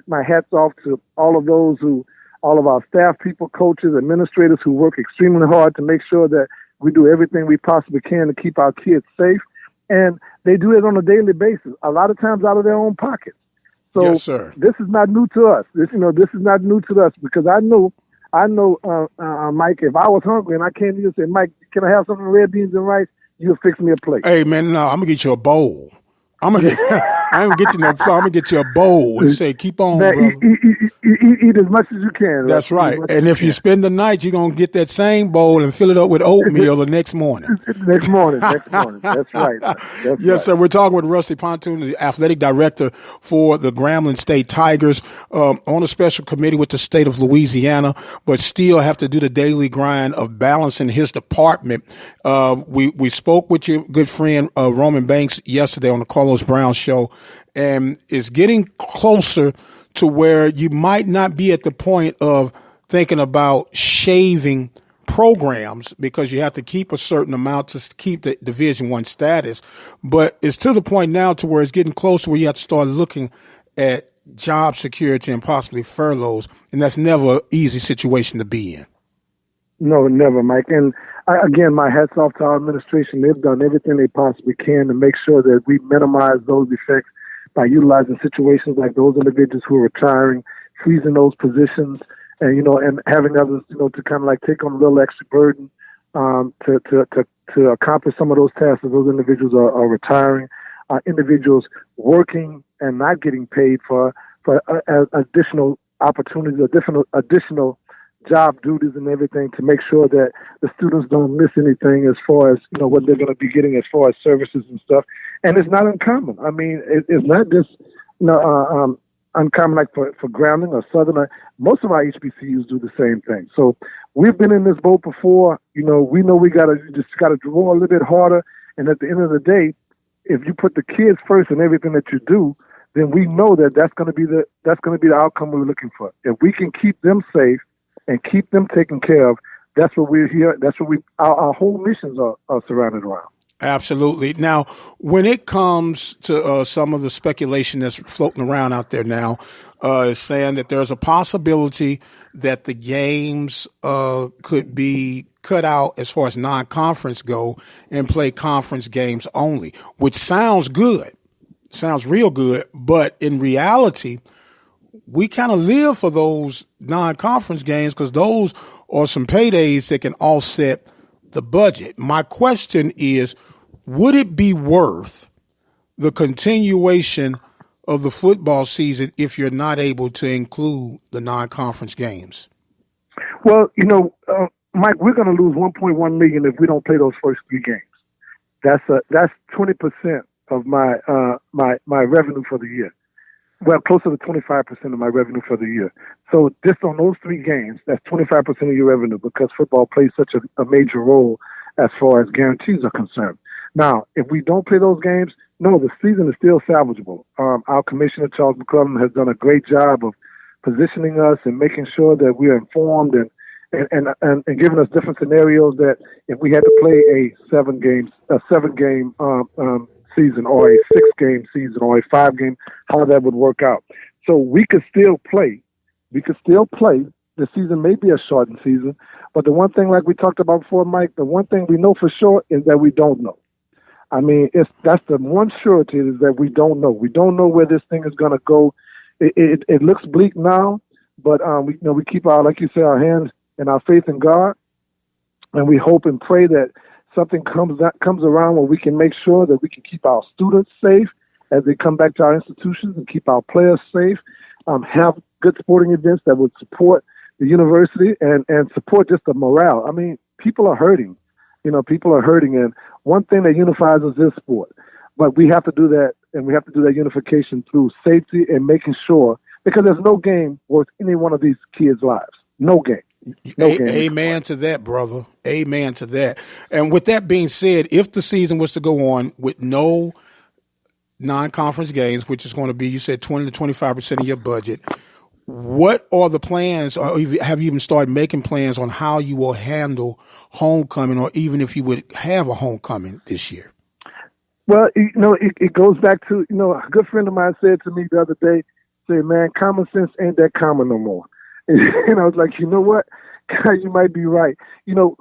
My hat's off to all of our staff people, coaches, administrators who work extremely hard to make sure that we do everything we possibly can to keep our kids safe, and they do it on a daily basis. A lot of times out of their own pockets. So yes, sir. This is not new to us. This is not new to us, because I know, Mike, if I was hungry and I came to you and said, Mike, can I have some red beans and rice? You'll fix me a plate. Hey, man, no, I'm going to get you a bowl. I ain't gonna get you no. I'm gonna get you a bowl and say, "Keep on, man, brother. Eat as much as you can." That's right. And if you spend the night, you're gonna get that same bowl and fill it up with oatmeal the next morning. Next morning. That's right. Yes, sir. We're talking with Rusty Pontoon, the athletic director for the Grambling State Tigers, on a special committee with the state of Louisiana, but still have to do the daily grind of balancing his department. We spoke with your good friend Roman Banks yesterday on the Carlos Brown show, and it's getting closer to where you might not be at the point of thinking about shaving programs, because you have to keep a certain amount to keep the Division I status. But it's to the point now to where it's getting closer where you have to start looking at job security and possibly furloughs, and that's never an easy situation to be in. No, never, Mike. And again, my hat's off to our administration. They've done everything they possibly can to make sure that we minimize those effects by utilizing situations like those individuals who are retiring, freezing those positions, and having others, to kind of like take on a little extra burden to accomplish some of those tasks that those individuals are retiring. Individuals working and not getting paid for additional opportunities, additional job duties and everything to make sure that the students don't miss anything as far as, what they're going to be getting as far as services and stuff. And it's not uncommon. I mean, it's not just, uncommon like for Grounding or Southern. Most of our HBCUs do the same thing. So we've been in this boat before. We know we just got to draw a little bit harder. And at the end of the day, if you put the kids first in everything that you do, then we know that's going to be the outcome we're looking for. If we can keep them safe and keep them taken care of, that's what we're here. That's what our whole missions are surrounded around. Absolutely. Now, when it comes to some of the speculation that's floating around out there now, is saying that there's a possibility that the games could be cut out as far as non-conference go and play conference games only, which sounds good. Sounds real good. But in reality, we kind of live for those non-conference games because those are some paydays that can offset the budget. My question is, would it be worth the continuation of the football season if you're not able to include the non-conference games? Well, Mike, we're going to lose $1.1 million if we don't play those first 3 games. That's 20% of my revenue for the year. Well, closer to 25% of my revenue for the year. So just on those 3 games, that's 25% of your revenue because football plays such a major role as far as guarantees are concerned. Now, if we don't play those games, no, the season is still salvageable. Our commissioner, Charles McClellan, has done a great job of positioning us and making sure that we're informed and giving us different scenarios that if we had to play a 7-game season or a 6-game season or a 5-game, how that would work out. So we could still play. The season may be a shortened season, but the one thing, like we talked about before, Mike, the one thing we know for sure is that we don't know. I mean, that's the one surety is that we don't know. We don't know where this thing is going to go. It looks bleak now, but we keep our, like you say, our hands and our faith in God, and we hope and pray that something comes around where we can make sure that we can keep our students safe as they come back to our institutions and keep our players safe, have good sporting events that would support the university and support just the morale. I mean, people are hurting. People are hurting, and one thing that unifies us is sport. But we have to do that, and we have to do that unification through safety and making sure, because there's no game worth any one of these kids' lives. No game. Amen to that, brother. Amen to that. And with that being said, if the season was to go on with no non-conference games, which is going to be, you said 20 to 25% of your budget, what are the plans, or have you even started making plans on how you will handle homecoming, or even if you would have a homecoming this year? Well, it goes back to, a good friend of mine said to me the other day, say, man, common sense ain't that common no more. And I was like, you know what? God, you might be right.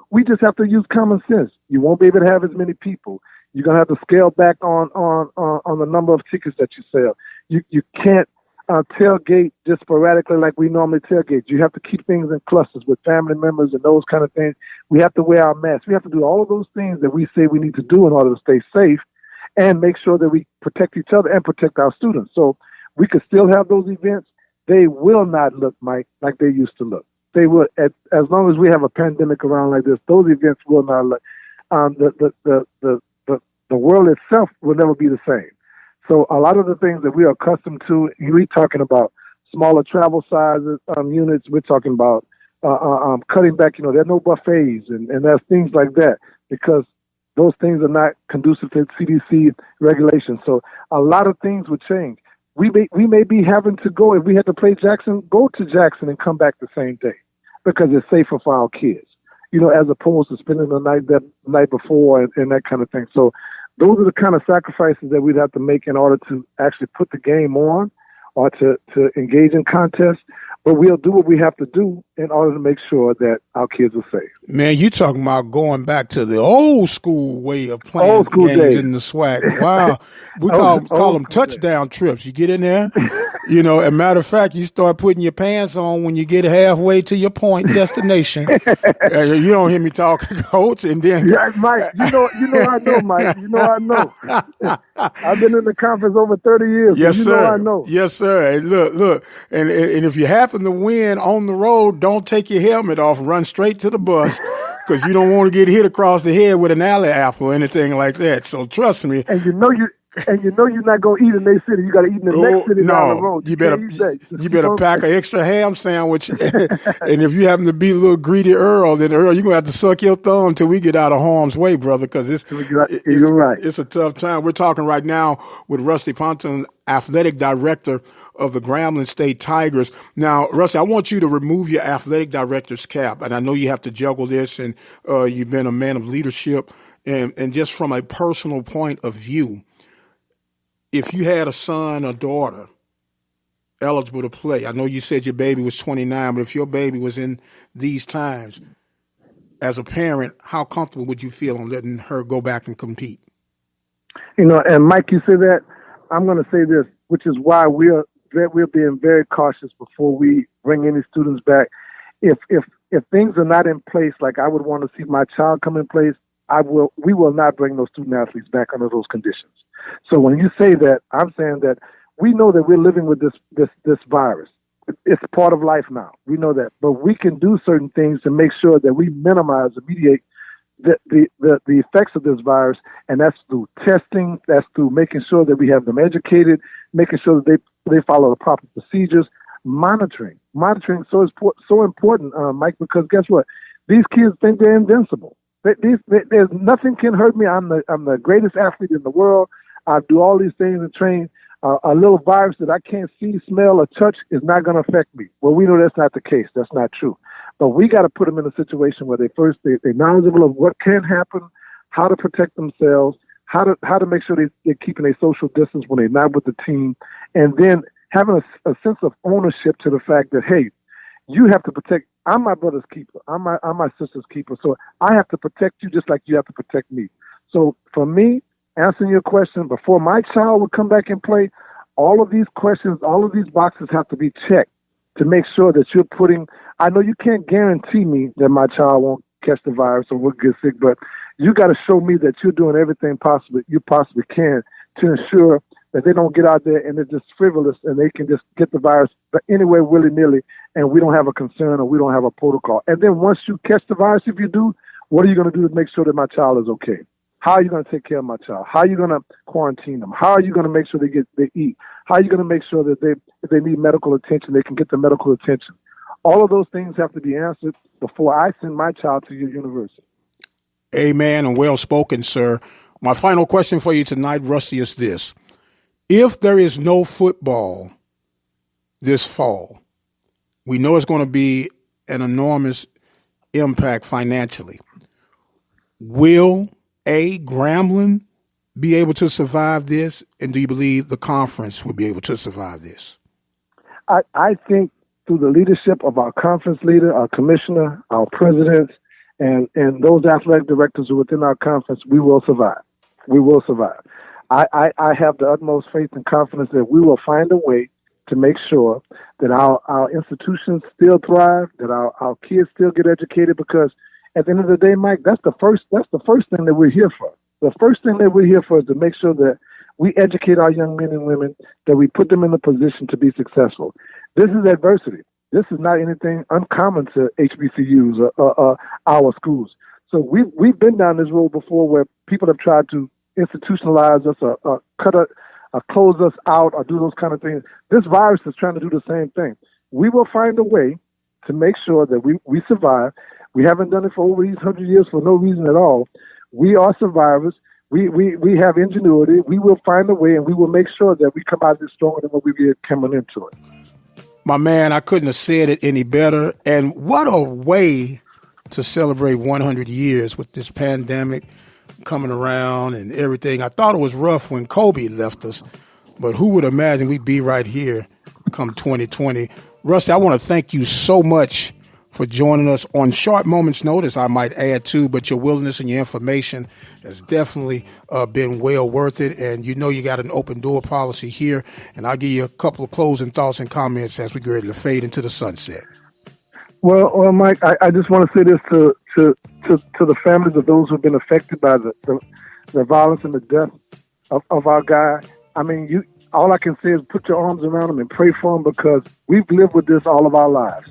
We just have to use common sense. You won't be able to have as many people. You're going to have to scale back on the number of tickets that you sell. You can't tailgate just sporadically like we normally tailgate. You have to keep things in clusters with family members and those kind of things. We have to wear our masks. We have to do all of those things that we say we need to do in order to stay safe and make sure that we protect each other and protect our students. So we could still have those events. They will not look, Mike, like they used to look. They will, as long as we have a pandemic around like this, those events will not look. The world itself will never be the same. So a lot of the things that we are accustomed to, we're talking about smaller travel sizes, units. We're talking about cutting back. There are no buffets and there's things like that because those things are not conducive to CDC regulations. So a lot of things would change. We may be having to go, if we had to play Jackson, go to Jackson and come back the same day because it's safer for our kids, as opposed to spending the night before and that kind of thing. So those are the kind of sacrifices that we'd have to make in order to actually put the game on or to engage in contests. But we'll do what we have to do in order to make sure that our kids are safe. Man, you talking about going back to the old school way of playing games days. In the swag. Wow. We call them touchdown trips. You get in there, You know, as a matter of fact, you start putting your pants on when you get halfway to your point destination. You don't hear me talking, Coach, and then Mike, you know I know, Mike. You know I know. I've been in the conference over 30 years. Yes, so sir. Know I know. Yes, sir. And look, and if you happen to win on the road, don't take your helmet off. Run straight to the bus because you don't want to get hit across the head with an alley apple or anything like that. So trust me. And you know you're not gonna eat in their city. You got to eat in the next city down the road. You better pack an extra ham sandwich. And if you happen to be a little greedy Earl, then Earl, you're gonna have to suck your thumb until we get out of harm's way, brother. Because you're right. It's a tough time. We're talking right now with Rusty Ponton, athletic director of the Grambling State Tigers. Now, Rusty, I want you to remove your athletic director's cap, and I know you have to juggle this, and you've been a man of leadership, and just from a personal point of view. If you had a son or daughter eligible to play, I know you said your baby was 29, but if your baby was in these times, as a parent, how comfortable would you feel on letting her go back and compete? You know, and Mike, you say that, I'm going to say this, which is why we're being very cautious before we bring any students back. If things are not in place, like I would want to see my child come in place, we will not bring those student athletes back under those conditions. So when you say that, I'm saying that we know that we're living with this virus. It's part of life now. We know that, but we can do certain things to make sure that we minimize and mediate the effects of this virus, and that's through testing. That's through making sure that we have them educated, making sure that they follow the proper procedures, monitoring. Monitoring is so important, Mike, because guess what? These kids think they're invincible. There's nothing can hurt me. I'm the greatest athlete in the world. I do all these things and train. A little virus that I can't see, smell, or touch is not going to affect me. Well, we know that's not the case. That's not true. But we got to put them in a situation where they're knowledgeable of what can happen, how to protect themselves, how to make sure they're keeping a social distance when they're not with the team, and then having a sense of ownership to the fact that, hey, you have to protect. I'm my brother's keeper. I'm my sister's keeper. So I have to protect you just like you have to protect me. So for me, answering your question, before my child would come back and play, all of these questions, all of these boxes have to be checked to make sure that you're putting. I know you can't guarantee me that my child won't catch the virus or will get sick, but you got to show me that you're doing everything you possibly can to ensure that they don't get out there and they're just frivolous and they can just get the virus anywhere willy-nilly, and we don't have a concern or we don't have a protocol. And then once you catch the virus, if you do, what are you going to do to make sure that my child is okay? How are you going to take care of my child? How are you going to quarantine them? How are you going to make sure they eat? How are you going to make sure that if they need medical attention, they can get the medical attention? All of those things have to be answered before I send my child to your university. Amen, and well spoken, sir. My final question for you tonight, Rusty, is this. If there is no football this fall, we know it's going to be an enormous impact financially. Will Grambling be able to survive this? And do you believe the conference will be able to survive this? I think through the leadership of our conference leader, our commissioner, our presidents, and those athletic directors who are within our conference, we will survive. We will survive. I have the utmost faith and confidence that we will find a way to make sure that our institutions still thrive, that our kids still get educated, because at the end of the day, Mike, that's the first thing that we're here for. The first thing that we're here for is to make sure that we educate our young men and women, that we put them in a position to be successful. This is adversity. This is not anything uncommon to HBCUs or our schools. So we've been down this road before where people have tried to institutionalize us or close us out or do those kind of things. This virus is trying to do the same thing. We will find a way to make sure that we survive. We haven't done it for over these 100 years for no reason at all. We are survivors. We have ingenuity. We will find a way, and we will make sure that we come out of this stronger than what we did coming into it. My man, I couldn't have said it any better. And what a way to celebrate 100 years with this pandemic coming around and everything. I thought it was rough when Kobe left us, but who would imagine we'd be right here come 2020. Rusty, I want to thank you so much for joining us on short moments' notice, I might add too, but your willingness and your information has definitely been well worth it. And you know you got an open door policy here. And I'll give you a couple of closing thoughts and comments as we get ready to fade into the sunset. Well, Mike, I just want to say this to the families of those who have been affected by the violence and the death of our guy. I mean, all I can say is put your arms around him and pray for him, because we've lived with this all of our lives.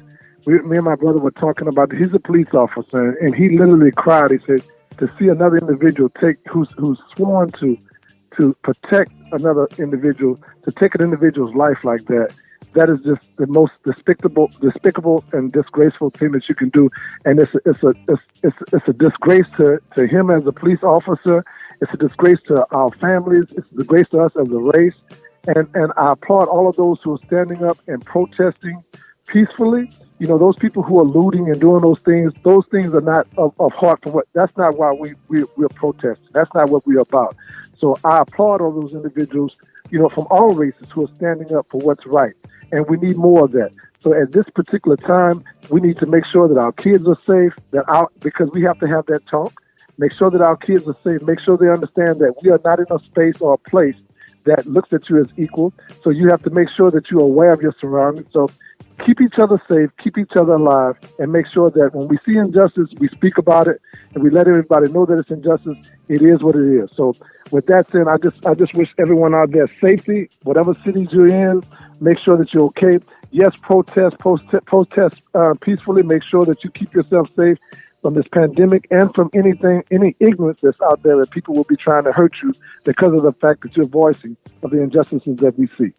Me and my brother were talking about it. He's a police officer, and he literally cried. He said to see another individual who's sworn to protect another individual, to take an individual's life like that. That is just the most despicable and disgraceful thing that you can do, and it's a disgrace to him as a police officer. It's a disgrace to our families. It's a disgrace to us as a race, and I applaud all of those who are standing up and protesting peacefully. You know, those people who are looting and doing those things are not of heart. That's not why we're protesting. That's not what we're about. So I applaud all those individuals, you know, from all races who are standing up for what's right. And we need more of that. So at this particular time, we need to make sure that our kids are safe, because we have to have that talk. Make sure that our kids are safe. Make sure they understand that we are not in a space or a place that looks at you as equal. So you have to make sure that you're aware of your surroundings. So keep each other safe, keep each other alive, and make sure that when we see injustice, we speak about it and we let everybody know that it's injustice. It is what it is. So with that said, I just wish everyone out there safety, whatever cities you're in. Make sure that you're okay. Yes, protest peacefully. Make sure that you keep yourself safe from this pandemic and from any ignorance that's out there that people will be trying to hurt you because of the fact that you're voicing of the injustices that we see.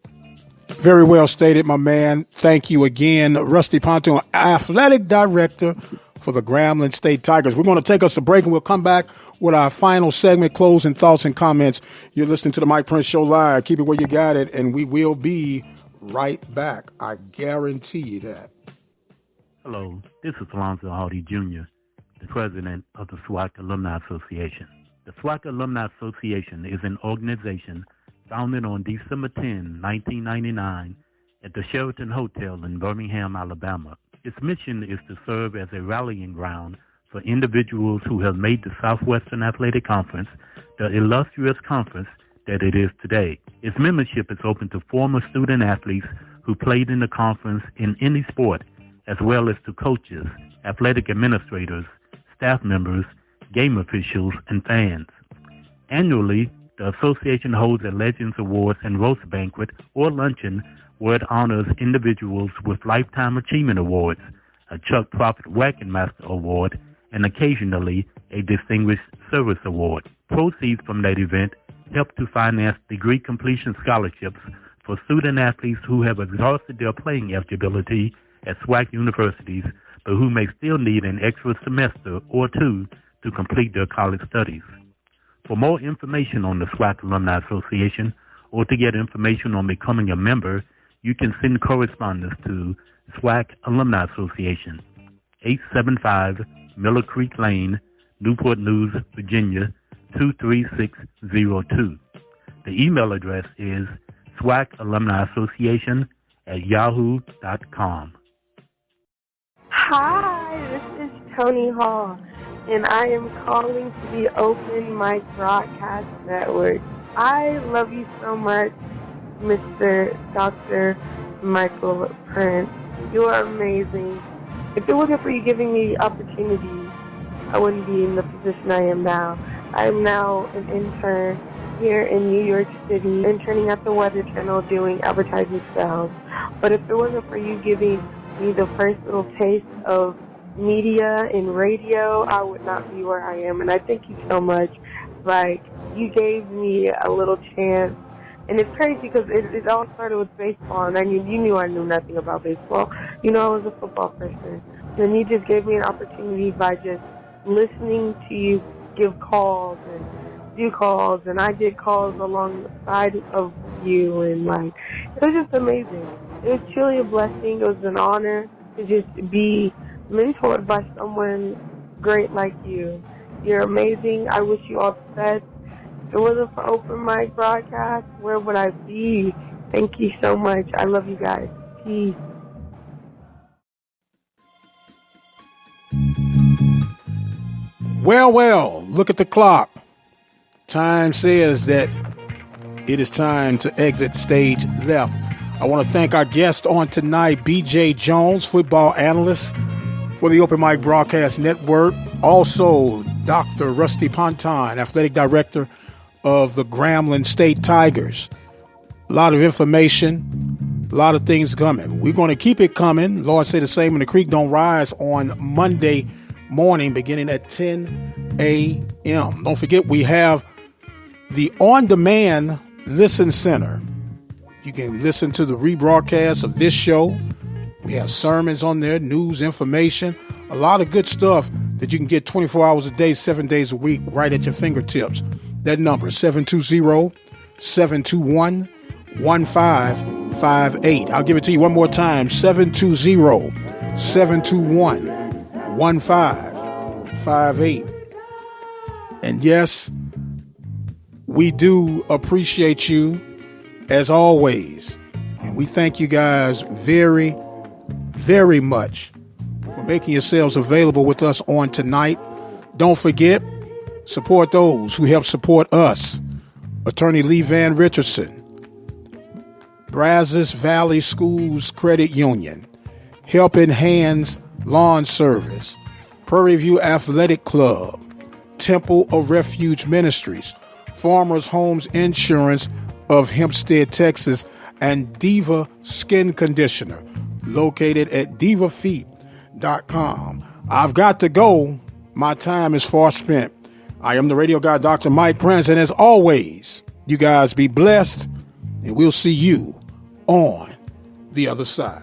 Very well stated, my man. Thank you again. Rusty Ponton, athletic director for the Grambling State Tigers. We're going to take us a break, and we'll come back with our final segment, closing thoughts and comments. You're listening to the Mike Prince Show live. Keep it where you got it, and we will be right back. I guarantee you that. Hello, this is Alonzo Hardy Jr., the president of the SWAC Alumni Association. The SWAC Alumni Association is an organization founded on December 10, 1999, at the Sheraton Hotel in Birmingham, Alabama. Its mission is to serve as a rallying ground for individuals who have made the Southwestern Athletic Conference the illustrious conference that it is today. Its membership is open to former student athletes who played in the conference in any sport, as well as to coaches, athletic administrators, staff members, game officials, and fans. Annually, the association holds a Legends Awards and Roast Banquet or luncheon where it honors individuals with Lifetime Achievement Awards, a Chuck Prophet Wackenmaster Award, and occasionally a Distinguished Service Award. Proceeds from that event help to finance degree completion scholarships for student athletes who have exhausted their playing eligibility at SWAC universities, but who may still need an extra semester or two to complete their college studies. For more information on the SWAC Alumni Association, or to get information on becoming a member, you can send correspondence to SWAC Alumni Association, 875 Miller Creek Lane, Newport News, Virginia, 23602. The email address is SWACalumniassociation@yahoo.com. Hi, this is Tony Hall, and I am calling to the Open Mic Broadcast Network. I love you so much, Mr. Dr. Michael Prince. You are amazing. If it wasn't for you giving me the opportunity, I wouldn't be in the position I am now. I am now an intern here in New York City, interning at the Weather Channel doing advertising sales. But if it wasn't for you giving me the first little taste of media and radio, I would not be where I am. And I thank you so much. Like, you gave me a little chance. And it's crazy because it all started with baseball. And you knew I knew nothing about baseball. You know, I was a football person. And you just gave me an opportunity by just listening to you give calls and do calls. And I did calls alongside of you. And, like, it was just amazing. It was truly a blessing. It was an honor to just be mentored by someone great like you. You're amazing. I wish you all the best. If it wasn't for Open Mic Broadcast, where would I be? Thank you so much. I love you guys. Peace. Well, look at the clock. Time says that it is time to exit stage left. I want to thank our guest on tonight, B.J. Jones, football analyst for the Open Mic Broadcast Network. Also, Dr. Rusty Ponton, athletic director of the Grambling State Tigers. A lot of information, a lot of things coming. We're going to keep it coming. Lord say the same when the creek don't rise on Monday morning beginning at 10 a.m. Don't forget we have the on-demand Listen Center. You can listen to the rebroadcast of this show. We have sermons on there, news, information, a lot of good stuff that you can get 24 hours a day, 7 days a week, right at your fingertips. That number is 720-721-1558. I'll give it to you one more time, 720-721-1558. And yes, we do appreciate you as always. And we thank you guys very, very much for making yourselves available with us on tonight. Don't forget, support those who help support us. Attorney Lee Van Richardson, Brazos Valley Schools Credit Union, Helping Hands Lawn Service, Prairie View Athletic Club, Temple of Refuge Ministries, Farmers Homes Insurance of Hempstead, Texas, and Diva Skin Conditioner, located at divafeet.com. I've got to go. My time is far spent. I am the radio guy, Dr. Mike Prince, and as always, you guys be blessed, and we'll see you on the other side.